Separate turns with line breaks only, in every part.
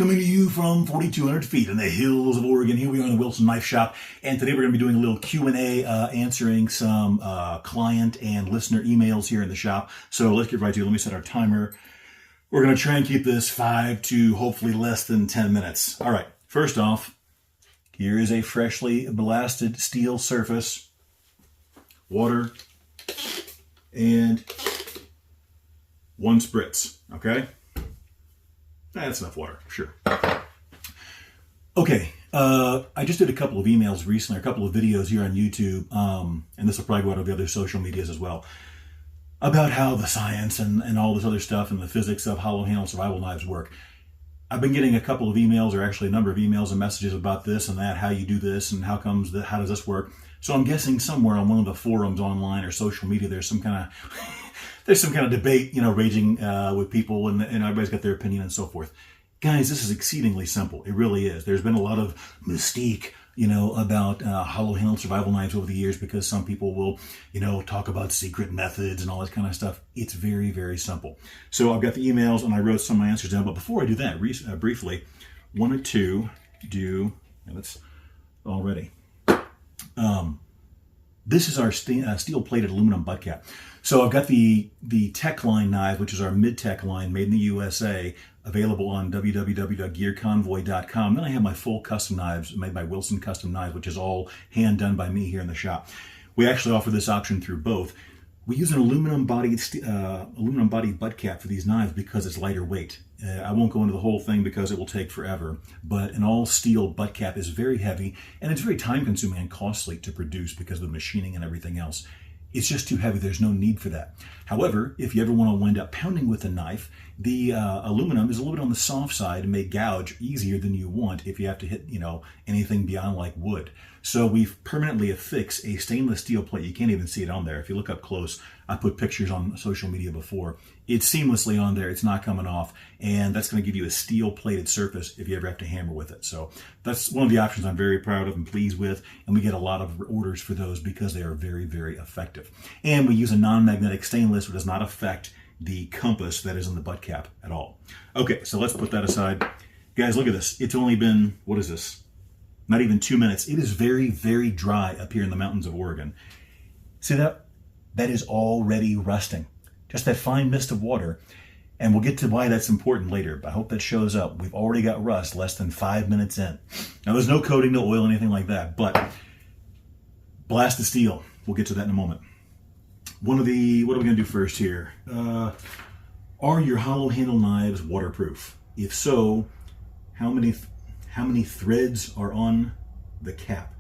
Coming to you from 4,200 feet in the hills of Oregon. Here we are in the Wilson Knife Shop, and today we're going to be doing a little Q&A, answering some client and listener emails here in the shop. So let's get right to it. Let me set our timer. We're going to try and keep this 5 to hopefully less than 10 minutes. All right, first off, here is a freshly blasted steel surface, water, and 1 spritz, okay? That's enough water, sure. Okay, I just did a couple of emails recently, a couple of videos here on YouTube, and this will probably go out of the other social medias as well, about how the science and all this other stuff and the physics of hollow handle survival knives work. I've been getting a couple of emails, or actually a number of emails and messages about this and that, how you do this and how does this work. So I'm guessing somewhere on one of the forums online or social media there's some kind of debate, raging with people, and everybody's got their opinion and so forth. Guys, this is exceedingly simple. It really is. There's been a lot of mystique, about hollow handle survival knives over the years because some people will, talk about secret methods and all this kind of stuff. It's very, very simple. So I've got the emails and I wrote some of my answers down. But before I do that, briefly, wanted to do, that's already. This is our steel-plated aluminum butt cap. So I've got the Tech Line knife, which is our mid-tech line made in the USA, available on www.gearconvoy.com. Then I have my full custom knives made by Wilson Custom Knives, which is all hand done by me here in the shop. We actually offer this option through both. We use an aluminum-bodied butt cap for these knives because it's lighter weight. I won't go into the whole thing because it will take forever, but an all-steel butt cap is very heavy, and it's very time-consuming and costly to produce because of the machining and everything else. It's just too heavy. There's no need for that. However, if you ever want to wind up pounding with a knife, the aluminum is a little bit on the soft side and may gouge easier than you want if you have to hit, anything beyond like wood. So we've permanently affixed a stainless steel plate. You can't even see it on there. If you look up close, I put pictures on social media before. It's seamlessly on there. It's not coming off. And that's going to give you a steel plated surface if you ever have to hammer with it. So that's one of the options I'm very proud of and pleased with. And we get a lot of orders for those because they are very, very effective. And we use a non-magnetic stainless, which does not affect the compass that is in the butt cap at all. Okay, so let's put that aside. Guys, look at this. It's only been, what is this? Not even 2 minutes. It is very, very dry up here in the mountains of Oregon. See that? That is already rusting. Just that fine mist of water. And we'll get to why that's important later, but I hope that shows up. We've already got rust less than 5 minutes in. Now, there's no coating, no oil, anything like that, but blast the steel. We'll get to that in a moment. What are we going to do first here? Are your hollow handle knives waterproof? If so, how many threads are on the cap?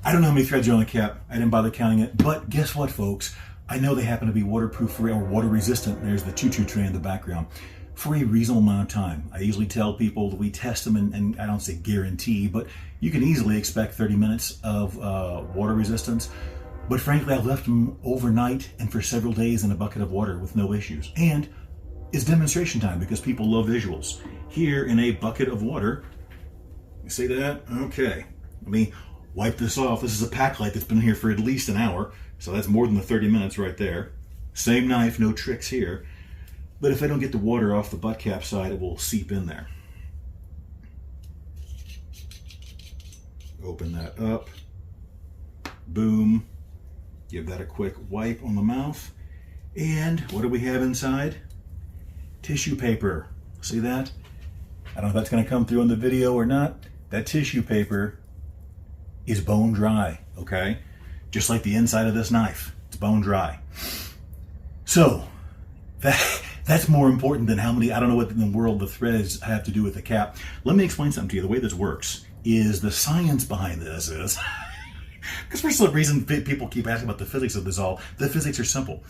I don't know how many threads are on the cap. I didn't bother counting it. But guess what, folks? I know they happen to be waterproof or water resistant. There's the choo-choo train in the background. For a reasonable amount of time. I usually tell people that we test them, and I don't say guarantee, but you can easily expect 30 minutes of water resistance. But frankly, I've left them overnight and for several days in a bucket of water with no issues. And it's demonstration time because people love visuals. Here in a bucket of water, you see that? Okay, let me wipe this off. This is a pack light that's been here for at least an hour, so that's more than the 30 minutes right there. Same knife, no tricks here. But if I don't get the water off the butt cap side, it will seep in there. Open that up. Boom. Give that a quick wipe on the mouth. And what do we have inside? Tissue paper. See that? I don't know if that's going to come through in the video or not. That tissue paper is bone dry, okay? Just like the inside of this knife. It's bone dry. So, that's more important than how many, I don't know what in the world the threads have to do with the cap. Let me explain something to you. The way this works is the science behind this is, because for some reason people keep asking about the physics of this all. The physics are simple.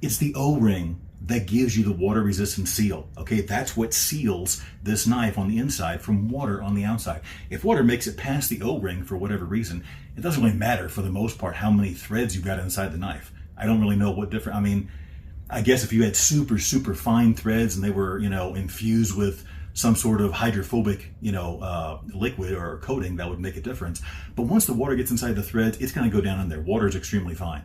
It's the O-ring that gives you the water-resistant seal. Okay, that's what seals this knife on the inside from water on the outside. If water makes it past the O-ring for whatever reason, it doesn't really matter for the most part how many threads you've got inside the knife. I don't really know what different, I guess if you had super, super fine threads and they were, infused with some sort of hydrophobic, liquid or coating, that would make a difference. But once the water gets inside the threads, it's going to go down in there. Water is extremely fine.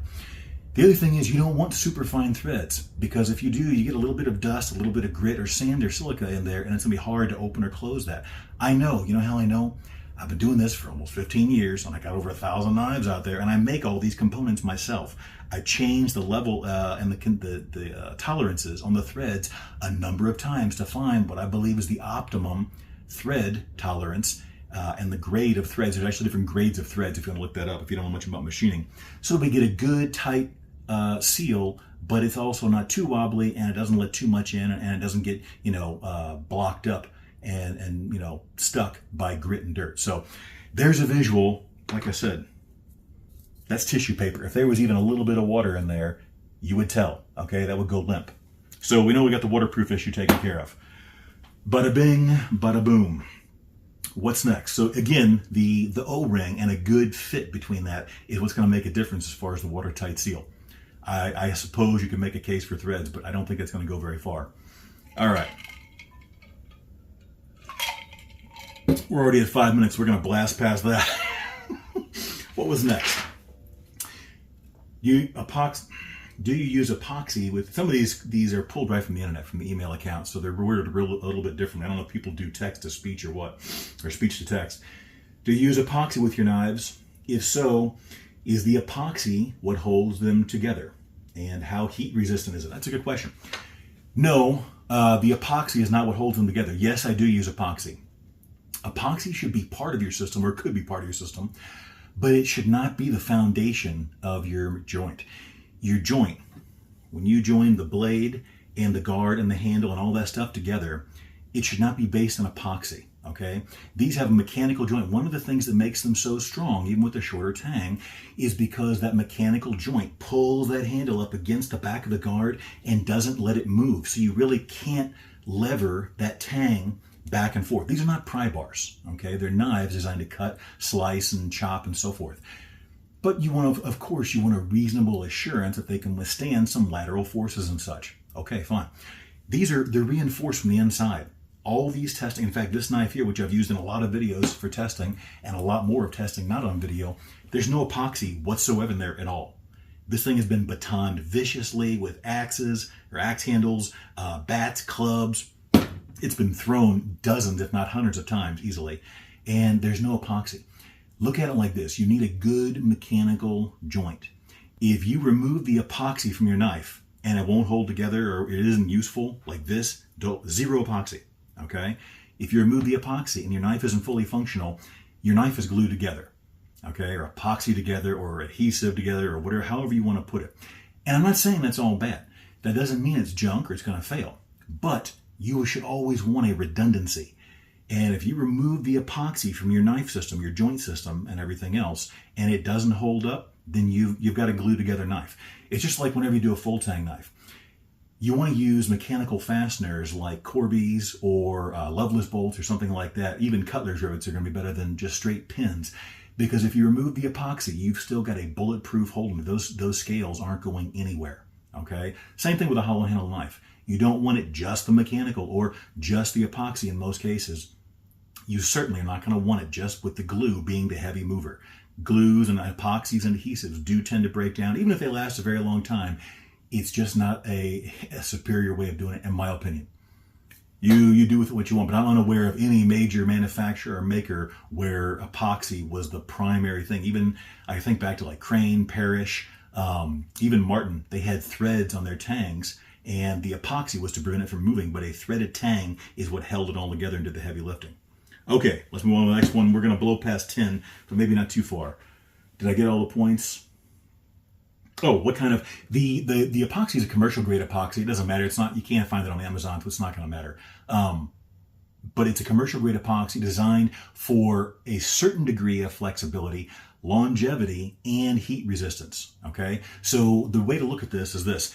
The other thing is you don't want super fine threads, because if you do, you get a little bit of dust, a little bit of grit or sand or silica in there, and it's gonna be hard to open or close that. I know, you know how I know? I've been doing this for almost 15 years, and I got over 1,000 knives out there, and I make all these components myself. I change the level and the tolerances on the threads a number of times to find what I believe is the optimum thread tolerance and the grade of threads. There's actually different grades of threads if you want to look that up if you don't know much about machining. So we get a good tight seal, but it's also not too wobbly, and it doesn't let too much in, and it doesn't get blocked up and stuck by grit and dirt. So there's a visual. Like I said, that's tissue paper. If there was even a little bit of water in there, you would tell. Okay, that would go limp. So we know we got the waterproof issue taken care of. Bada bing, bada boom. What's next? So again, the O-ring and a good fit between that is what's going to make a difference as far as the watertight seal. I suppose you can make a case for threads, but I don't think it's going to go very far. All right. We're already at 5 minutes. We're going to blast past that. What was next? Do you use epoxy with some of these are pulled right from the internet, from the email accounts, so they're worded a little bit different. I don't know if people do text to speech or what, or speech to text. Do you use epoxy with your knives? If so, is the epoxy what holds them together? And how heat resistant is it? That's a good question. No, the epoxy is not what holds them together. Yes, I do use epoxy. Epoxy should be part of your system, or could be part of your system, but it should not be the foundation of your joint. Your joint, when you join the blade and the guard and the handle and all that stuff together, it should not be based on epoxy, okay? These have a mechanical joint. One of the things that makes them so strong, even with a shorter tang, is because that mechanical joint pulls that handle up against the back of the guard and doesn't let it move. So you really can't lever that tang back and forth. These are not pry bars, okay? They're knives designed to cut, slice, and chop, and so forth. But you want to, of course, you want a reasonable assurance that they can withstand some lateral forces and such. Okay, fine. They're reinforced from the inside. All these testing, in fact, this knife here, which I've used in a lot of videos for testing, and a lot more of testing not on video, there's no epoxy whatsoever in there at all. This thing has been batoned viciously with axes, or axe handles, bats, clubs. It's been thrown dozens, if not hundreds of times easily, and there's no epoxy. Look at it like this. You need a good mechanical joint. If you remove the epoxy from your knife and it won't hold together, or it isn't useful like this, zero epoxy, okay? If you remove the epoxy and your knife isn't fully functional, your knife is glued together, okay? Or epoxy together, or adhesive together, or whatever, however you want to put it. And I'm not saying that's all bad. That doesn't mean it's junk or it's going to fail. But you should always want a redundancy. And if you remove the epoxy from your knife system, your joint system, and everything else, and it doesn't hold up, then you've got a glue together knife. It's just like whenever you do a full tang knife. You want to use mechanical fasteners like Corby's or Loveless bolts or something like that. Even Cutler's rivets are going to be better than just straight pins. Because if you remove the epoxy, you've still got a bulletproof hold. Those scales aren't going anywhere. Okay? Same thing with a hollow handle knife. You don't want it just the mechanical or just the epoxy in most cases. You certainly are not going to want it just with the glue being the heavy mover. Glues and epoxies and adhesives do tend to break down. Even if they last a very long time, it's just not a superior way of doing it, in my opinion. You do with it what you want, but I'm unaware of any major manufacturer or maker where epoxy was the primary thing. Even I think back to like Crane, Parrish, even Martin, they had threads on their tangs, and the epoxy was to prevent it from moving, but a threaded tang is what held it all together and did the heavy lifting. Okay, let's move on to the next one. We're going to blow past 10, but maybe not too far. Did I get all the points? Oh, what kind of... The epoxy is a commercial grade epoxy. It doesn't matter. It's not. You can't find it on Amazon, so it's not going to matter. But it's a commercial grade epoxy designed for a certain degree of flexibility, longevity, and heat resistance. Okay? So the way to look at this is this.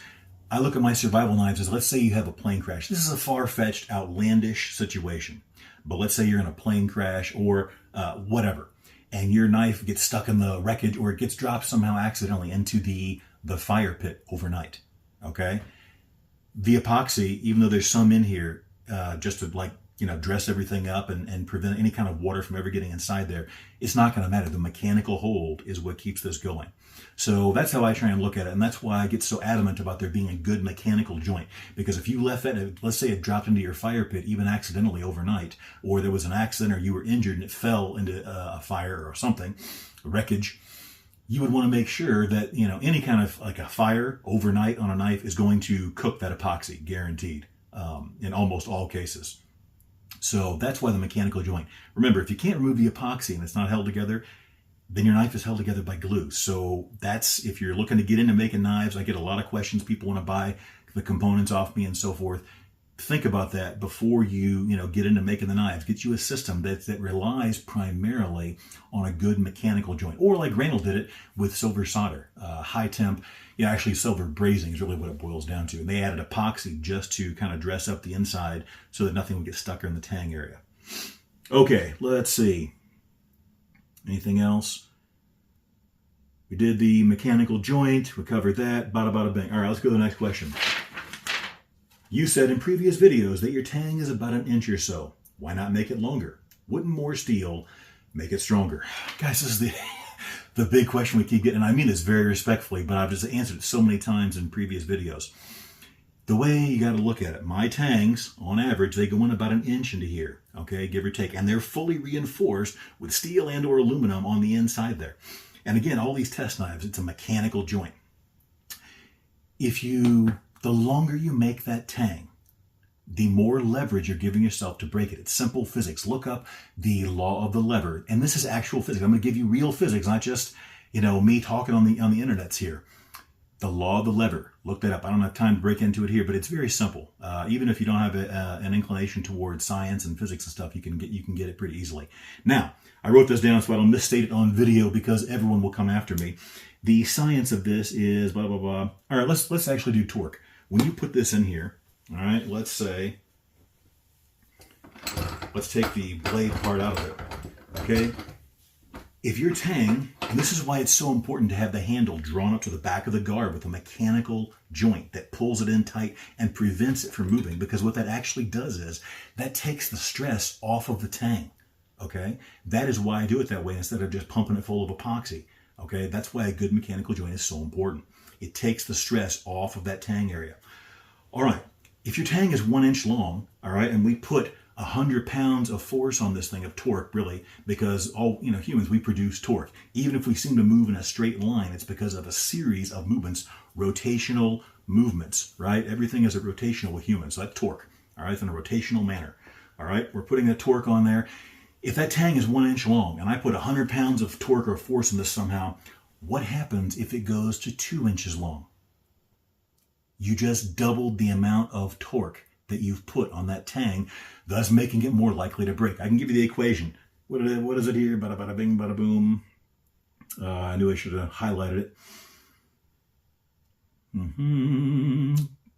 I look at my survival knives as, let's say you have a plane crash. This is a far-fetched, outlandish situation. But let's say you're in a plane crash or whatever, and your knife gets stuck in the wreckage, or it gets dropped somehow accidentally into the fire pit overnight, okay? The epoxy, even though there's some in here, just to like dress everything up and prevent any kind of water from ever getting inside there, it's not going to matter. The mechanical hold is what keeps this going. So that's how I try and look at it. And that's why I get so adamant about there being a good mechanical joint. Because if you left that, let's say it dropped into your fire pit, even accidentally overnight, or there was an accident or you were injured and it fell into a fire or something, wreckage, you would want to make sure that, any kind of like a fire overnight on a knife is going to cook that epoxy, guaranteed, in almost all cases. So that's why the mechanical joint. Remember, if you can't remove the epoxy and it's not held together, then your knife is held together by glue. So that's, if you're looking to get into making knives, I get a lot of questions. People want to buy the components off me and so forth. Think about that before you, get into making the knives. Get you a system that relies primarily on a good mechanical joint. Or like Randall did it with silver solder, high temp. Actually silver brazing is really what it boils down to. And they added epoxy just to kind of dress up the inside so that nothing would get stuck in the tang area. Okay, let's see. Anything else? We did the mechanical joint. We covered that. Bada bada bing. All right, let's go to the next question. You said in previous videos that your tang is about 1 inch or so. Why not make it longer? Wouldn't more steel make it stronger? Guys, this is the big question we keep getting. And I mean this very respectfully, but I've just answered it so many times in previous videos. The way you got to look at it, my tangs, on average, they go in about 1 inch into here, okay, give or take. And they're fully reinforced with steel and or aluminum on the inside there. And again, all these test knives, it's a mechanical joint. The longer you make that tang, the more leverage you're giving yourself to break it. It's simple physics. Look up the law of the lever. And this is actual physics. I'm going to give you real physics, not just, me talking on the internets here. The law of the lever. Look that up. I don't have time to break into it here, but it's very simple. Even if you don't have an inclination towards science and physics and stuff, you can get it pretty easily. Now, I wrote this down so I don't misstate it on video because everyone will come after me. The science of this is blah, blah, blah. All right, let's actually do torque. When you put this in here, all right, let's take the blade part out of it, okay? If your tang, and this is why it's so important to have the handle drawn up to the back of the guard with a mechanical joint that pulls it in tight and prevents it from moving, because what that actually does is that takes the stress off of the tang, okay? That is why I do it that way instead of just pumping it full of epoxy, okay? That's why a good mechanical joint is so important. It takes the stress off of that tang area. All right, if your tang is 1 inch long, all right, and we put 100 pounds of force on this thing, of torque, really, because all humans, we produce torque. Even if we seem to move in a straight line, it's because of a series of movements, rotational movements, right? Everything is a rotational with humans, so that's torque, all right, in a rotational manner. All right, we're putting that torque on there. If that tang is 1 inch long and I put 100 pounds of torque or force in this somehow, what happens if it goes to 2 inches long? You just doubled the amount of torque that you've put on that tang, thus making it more likely to break. I can give you the equation. What is it here? Bada bada bing, bada boom. I knew I should have highlighted it.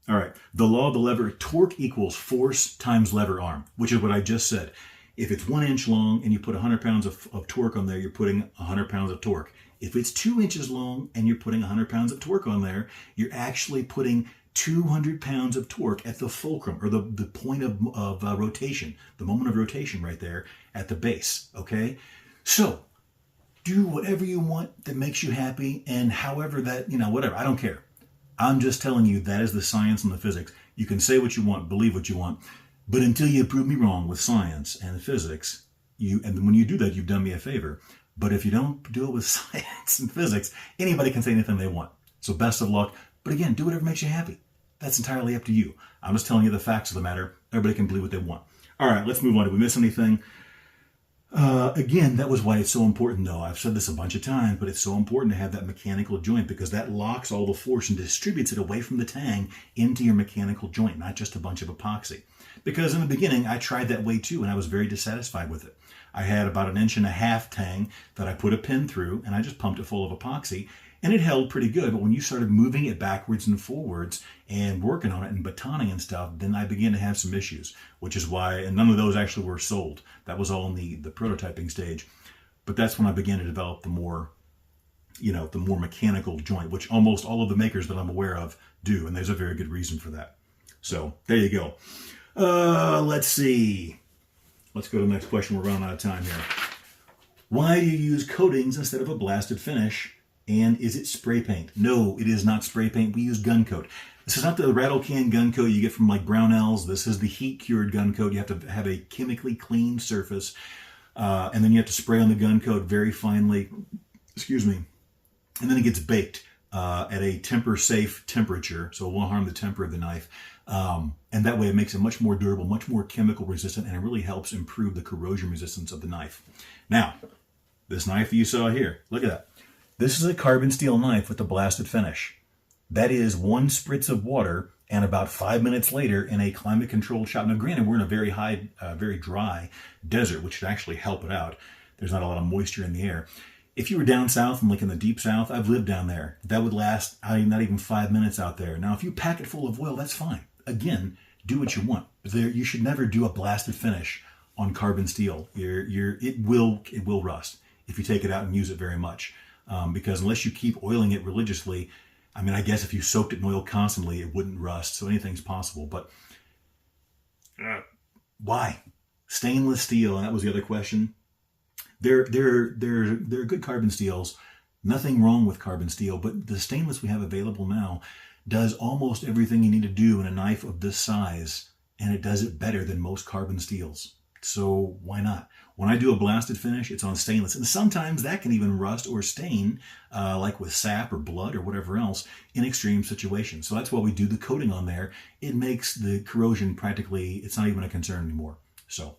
All right. The law of the lever, torque equals force times lever arm, which is what I just said. If it's 1 inch long and you put 100 pounds of torque on there, you're putting 100 pounds of torque. If it's 2 inches long and you're putting 100 pounds of torque on there, you're actually putting 200 pounds of torque at the fulcrum, or the point of rotation, the moment of rotation right there at the base, okay? So do whatever you want that makes you happy, and however that, whatever, I don't care. I'm just telling you that is the science and the physics. You can say what you want, believe what you want, but until you prove me wrong with science and physics, and when you do that, you've done me a favor. But if you don't do it with science and physics, anybody can say anything they want. So best of luck. But again, do whatever makes you happy. That's entirely up to you. I'm just telling you the facts of the matter. Everybody can believe what they want. All right, let's move on. Did we miss anything? Again, that was why it's so important, though. I've said this a bunch of times, but it's so important to have that mechanical joint because that locks all the force and distributes it away from the tang into your mechanical joint, not just a bunch of epoxy. Because in the beginning, I tried that way too, and I was very dissatisfied with it. I had about 1.5 inch tang that I put a pin through, and I just pumped it full of epoxy, and it held pretty good. But when you started moving it backwards and forwards and working on it and batoning and stuff, then I began to have some issues, which is why, and none of those actually were sold. That was all in the prototyping stage. But that's when I began to develop the more mechanical joint, which almost all of the makers that I'm aware of do, and there's a very good reason for that. So there you go. Let's see. let's go to the next question. We're running out of time here. Why do you use coatings instead of a blasted finish? And is it spray paint? No, it is not spray paint. We use gun coat. This is not the rattle can gun coat you get from like Brownells. This is the heat cured gun coat. You have to have a chemically clean surface. And then you have to spray on the gun coat very finely. Excuse me. And then it gets baked at a temper-safe temperature, so it won't harm the temper of the knife. And that way it makes it much more durable, much more chemical resistant, and it really helps improve the corrosion resistance of the knife. Now, this knife that you saw here, look at that. This is a carbon steel knife with a blasted finish. That is 1 spritz of water, and about 5 minutes later in a climate-controlled shop. Now, granted, we're in a very high, very dry desert, which should actually help it out. There's not a lot of moisture in the air. If you were down south and like in the deep south, I've lived down there. That would last not even 5 minutes out there. Now, if you pack it full of oil, that's fine. Again, do what you want. But you should never do a blasted finish on carbon steel. It will rust if you take it out and use it very much. Because unless you keep oiling it religiously, I mean, I guess if you soaked it in oil constantly, it wouldn't rust. So anything's possible. But why? Stainless steel, and that was the other question. They're good carbon steels. Nothing wrong with carbon steel, but the stainless we have available now does almost everything you need to do in a knife of this size, and it does it better than most carbon steels. So why not? When I do a blasted finish, it's on stainless, and sometimes that can even rust or stain, like with sap or blood or whatever else, in extreme situations. So that's why we do the coating on there. It makes the corrosion practically, it's not even a concern anymore. So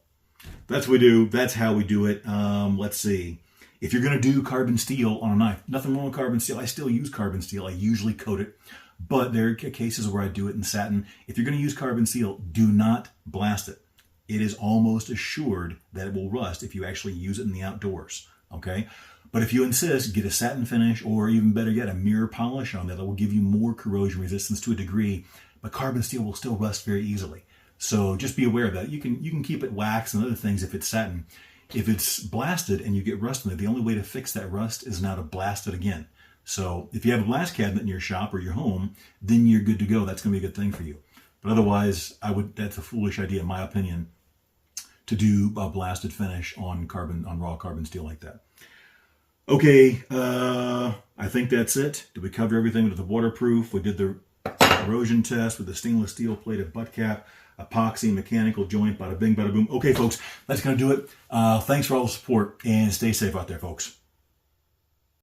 that's what we do. That's how we do it. Let's see. If you're going to do carbon steel on a knife, nothing wrong with carbon steel. I still use carbon steel. I usually coat it, but there are cases where I do it in satin. If you're going to use carbon steel, do not blast it. It is almost assured that it will rust if you actually use it in the outdoors. Okay? But if you insist, get a satin finish, or even better yet, a mirror polish on there that will give you more corrosion resistance to a degree, but carbon steel will still rust very easily. So just be aware of that. You can keep it wax and other things if it's satin. If it's blasted and you get rust in it, the only way to fix that rust is now to blast it again. So if you have a blast cabinet in your shop or your home, then you're good to go. That's going to be a good thing for you. But otherwise, that's a foolish idea, in my opinion, to do a blasted finish on raw carbon steel like that. Okay, I think that's it. Did we cover everything with the waterproof? We did the corrosion test with the stainless steel plated butt cap, epoxy, mechanical joint, bada bing, bada boom. Okay, folks, that's going to do it. Thanks for all the support, and stay safe out there, folks.